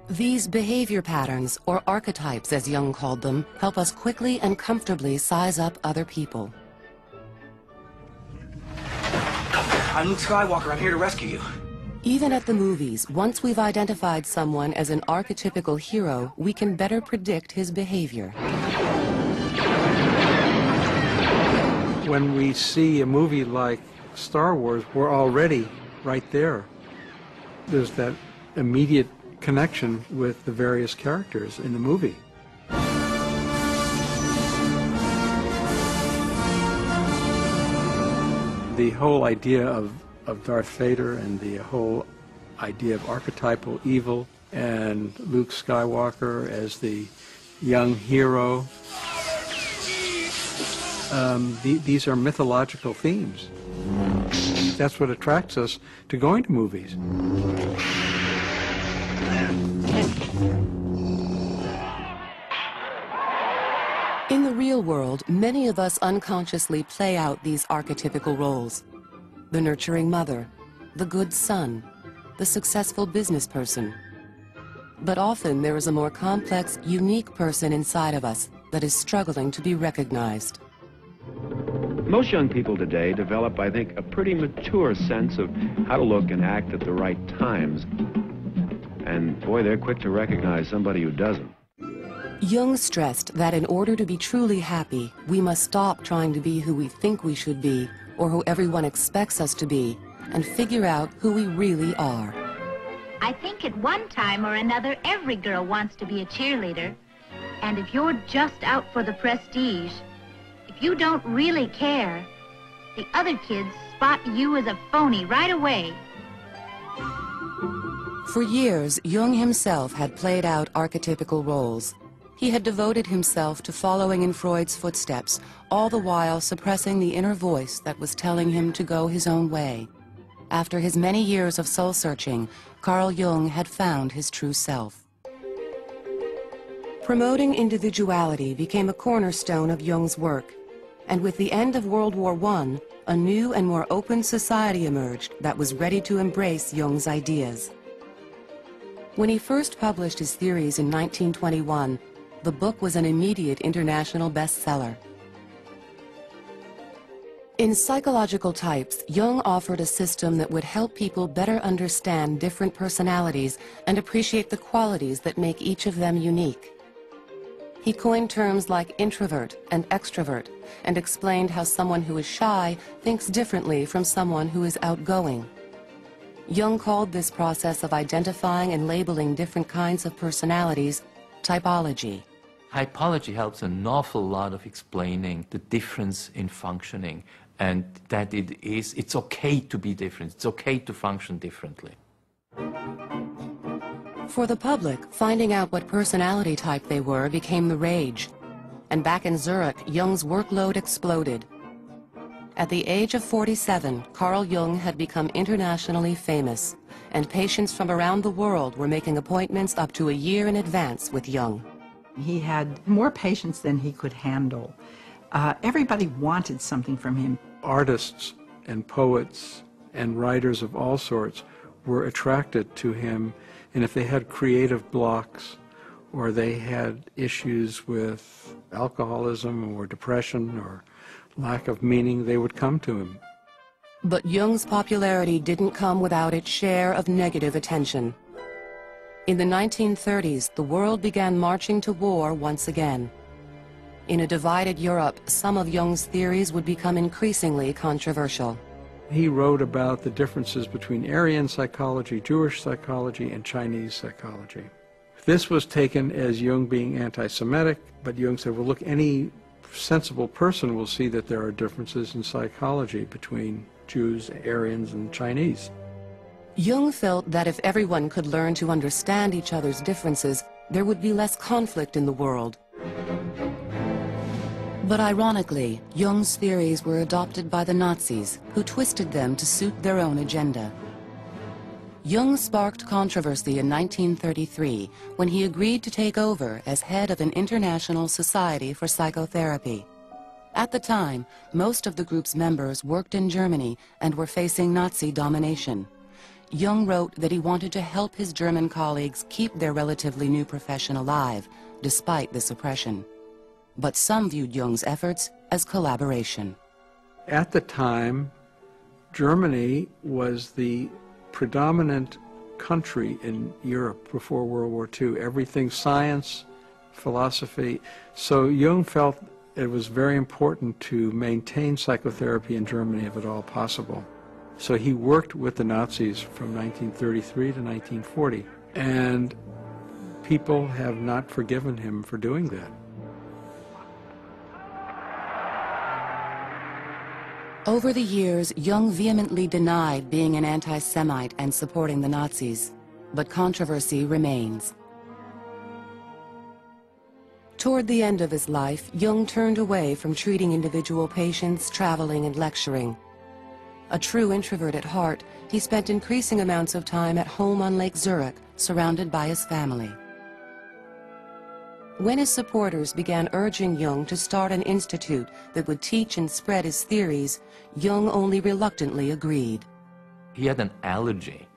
These behavior patterns, or archetypes as Jung called them, help us quickly and comfortably size up other people. I'm Luke Skywalker. I'm here to rescue you. Even at the movies, once we've identified someone as an archetypical hero, we can better predict his behavior. When we see a movie like Star Wars, we're already right there. There's that immediate connection with the various characters in the movie. The whole idea of Darth Vader and the whole idea of archetypal evil and Luke Skywalker as the young hero, these are mythological themes. That's what attracts us to going to movies. In the real world, many of us unconsciously play out these archetypical roles. The nurturing mother, the good son, the successful business person. But often there is a more complex, unique person inside of us that is struggling to be recognized. Most young people today develop, I think, a pretty mature sense of how to look and act at the right times. And boy, they're quick to recognize somebody who doesn't. Jung stressed that in order to be truly happy, we must stop trying to be who we think we should be or who everyone expects us to be, and figure out who we really are. I think at one time or another, every girl wants to be a cheerleader. And if you're just out for the prestige, if you don't really care, the other kids spot you as a phony right away. For years, Jung himself had played out archetypical roles. He had devoted himself to following in Freud's footsteps, all the while suppressing the inner voice that was telling him to go his own way. After his many years of soul-searching, Carl Jung had found his true self. Promoting individuality became a cornerstone of Jung's work, and with the end of World War I, a new and more open society emerged that was ready to embrace Jung's ideas. When he first published his theories in 1921, the book was an immediate international bestseller. In Psychological Types, Jung offered a system that would help people better understand different personalities and appreciate the qualities that make each of them unique. He coined terms like introvert and extrovert and explained how someone who is shy thinks differently from someone who is outgoing. Jung called this process of identifying and labeling different kinds of personalities typology. Typology helps an awful lot of explaining the difference in functioning, and that it's okay to be different, it's okay to function differently. For the public, finding out what personality type they were became the rage. And back in Zurich, Jung's workload exploded. At the age of 47, Carl Jung had become internationally famous, and patients from around the world were making appointments up to a year in advance with Jung. He had more patients than he could handle. Everybody wanted something from him. Artists and poets and writers of all sorts were attracted to him, and if they had creative blocks or they had issues with alcoholism or depression or lack of meaning, they would come to him. But Jung's popularity didn't come without its share of negative attention. In the 1930s, the world began marching to war once again. In a divided Europe, some of Jung's theories would become increasingly controversial. He wrote about the differences between Aryan psychology, Jewish psychology, and Chinese psychology. This was taken as Jung being anti-Semitic, but Jung said, well, look, any sensible person will see that there are differences in psychology between Jews, Aryans, and Chinese. Jung felt that if everyone could learn to understand each other's differences, there would be less conflict in the world. But ironically, Jung's theories were adopted by the Nazis, who twisted them to suit their own agenda. Jung sparked controversy in 1933 when he agreed to take over as head of an international society for psychotherapy. At the time, most of the group's members worked in Germany and were facing Nazi domination. Jung wrote that he wanted to help his German colleagues keep their relatively new profession alive, despite this oppression. But some viewed Jung's efforts as collaboration. At the time, Germany was the predominant country in Europe before World War II. Everything science, philosophy. So Jung felt it was very important to maintain psychotherapy in Germany if at all possible. So he worked with the Nazis from 1933 to 1940, and people have not forgiven him for doing that. Over the years, Jung vehemently denied being an anti-Semite and supporting the Nazis, but controversy remains. Toward the end of his life, Jung turned away from treating individual patients, traveling, and lecturing. A true introvert at heart, he spent increasing amounts of time at home on Lake Zurich, surrounded by his family. When his supporters began urging Jung to start an institute that would teach and spread his theories, Jung only reluctantly agreed. He had an allergy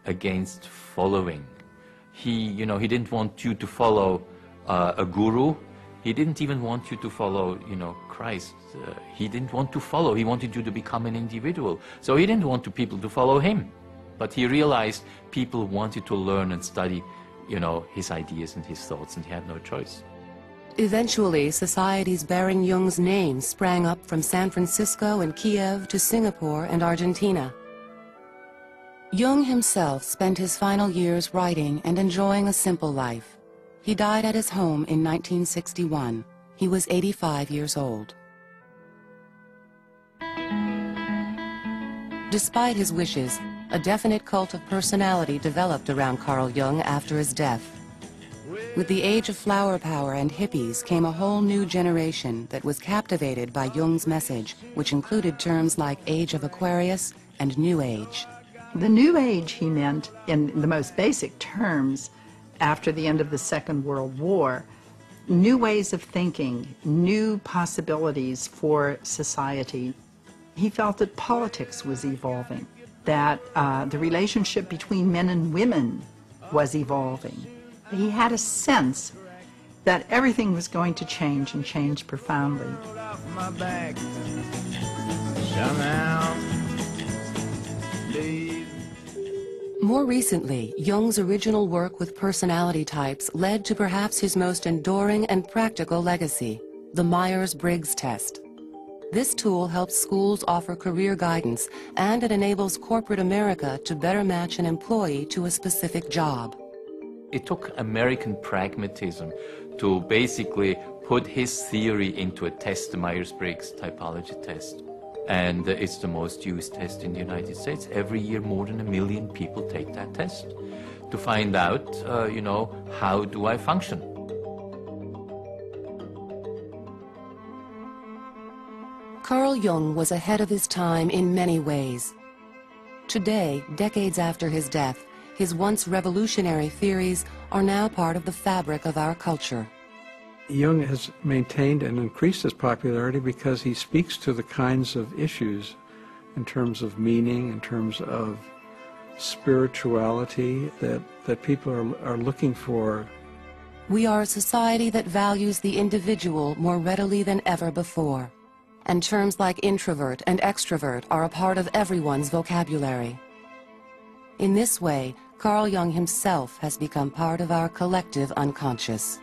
against following. He didn't want you to follow a guru. He didn't even want you to follow, Christ. He didn't want to follow. He wanted you to become an individual. So he didn't want people to follow him. But he realized people wanted to learn and study, his ideas and his thoughts, and he had no choice. Eventually, societies bearing Jung's name sprang up from San Francisco and Kiev to Singapore and Argentina. Jung himself spent his final years writing and enjoying a simple life. He died at his home in 1961. He was 85 years old. Despite his wishes, a definite cult of personality developed around Carl Jung after his death. With the age of flower power and hippies came a whole new generation that was captivated by Jung's message, which included terms like Age of Aquarius and New Age. The New Age, he meant, in the most basic terms, after the end of the Second World War, new ways of thinking, new possibilities for society. He felt that politics was evolving, that the relationship between men and women was evolving. He had a sense that everything was going to change, and change profoundly. More recently, Jung's original work with personality types led to perhaps his most enduring and practical legacy, the Myers-Briggs test. This tool helps schools offer career guidance, and it enables corporate America to better match an employee to a specific job. It took American pragmatism to basically put his theory into a test, the Myers-Briggs typology test. And it's the most used test in the United States. Every year, more than 1 million people take that test to find out, how do I function? Carl Jung was ahead of his time in many ways. Today, decades after his death, his once revolutionary theories are now part of the fabric of our culture. Jung has maintained and increased his popularity because he speaks to the kinds of issues in terms of meaning, in terms of spirituality that people are looking for. We are a society that values the individual more readily than ever before, and terms like introvert and extrovert are a part of everyone's vocabulary. In this way, Carl Jung himself has become part of our collective unconscious.